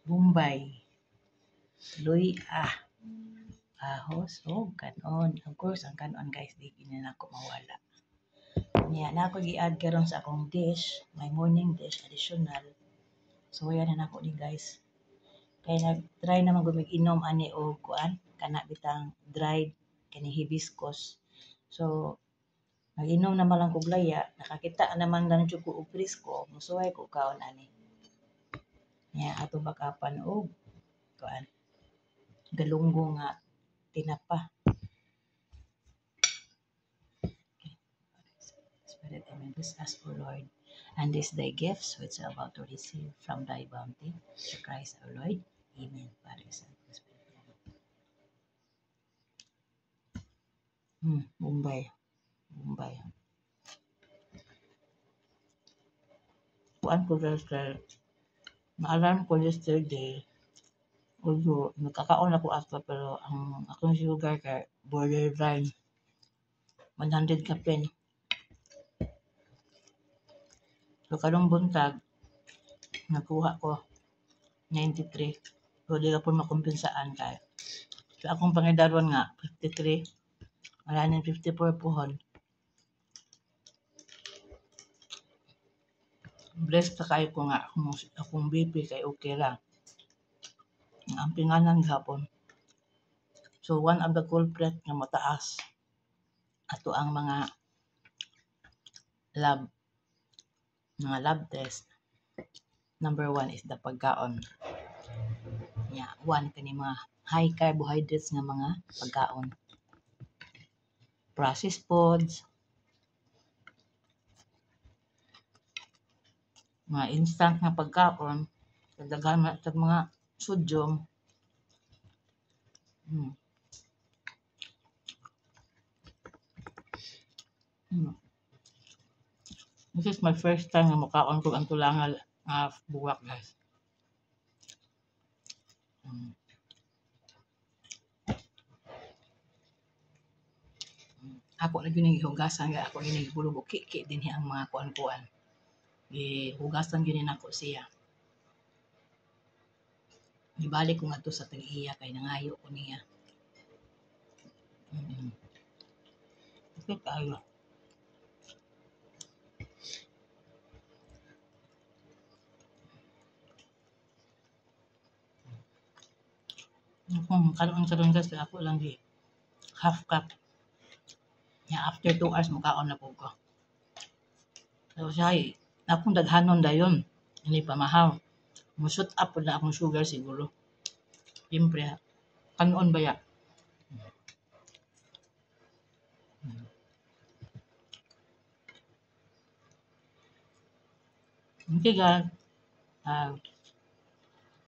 Bombay, luy ahos o kanon. Of course, ang kanon guys, di gina na ako mawala. Niya na ako gi-add karon sa akong dish, my morning dish additional. So yan na ako ni guys. Kaya nag-try naman gumig-inom ani og kuan, kana bitang dried kani hibiscus. So nag-inom naman lang kog laya, nakakita naman lang jud ko og presko, musuway ko kaon ani. Niya ato bakapan og kuan, galunggo nga tinapa. Spirit, amen. Bless us, O Lord, and this thy gifts which are about to receive from thy bounty, through Christ our Lord. Amen. Father, Son, Holy Spirit. Bombay. Bombay. Kuan ko sa naalarm ko yesterday. Although, nagkakaon ako ato, pero ang akong sugar kay borderline 100 ka pen. So, karong buntag, nakuha ko 93. So, di ka po makumpensaan kay. So, akong pangidaron nga, 53. Malanin 54 pohon. Blessed na kayo ko nga akong BP kay okay lang. Ang pinganan gapon. So, one of the culprit nga mataas ato ang mga lab test. Number 1 is the pagkaon. Yeah, 1 kani mga high carbohydrates nga mga pagkaon. Processed foods, mga instant nga pagkaon, daghan sa mga sodium. This is my first time na makaon ko ang tulangal buwak, guys. Ako na yun yung hugasan, ako yun yung bulubok, kiki din ang mga kuan-kuan. Hugasan yun ako siya. Ibalik ko nga to sa tag-iya kay nangayo ko niya. Okay tayo. Karon kasi ako lang di half cup. After 2 hours makaon na po ko. So siya akong daghanon dayon. Hindi pa mahal. Musut up po na akong sugar siguro. Siyempre, kanon ba ya? Okay guys.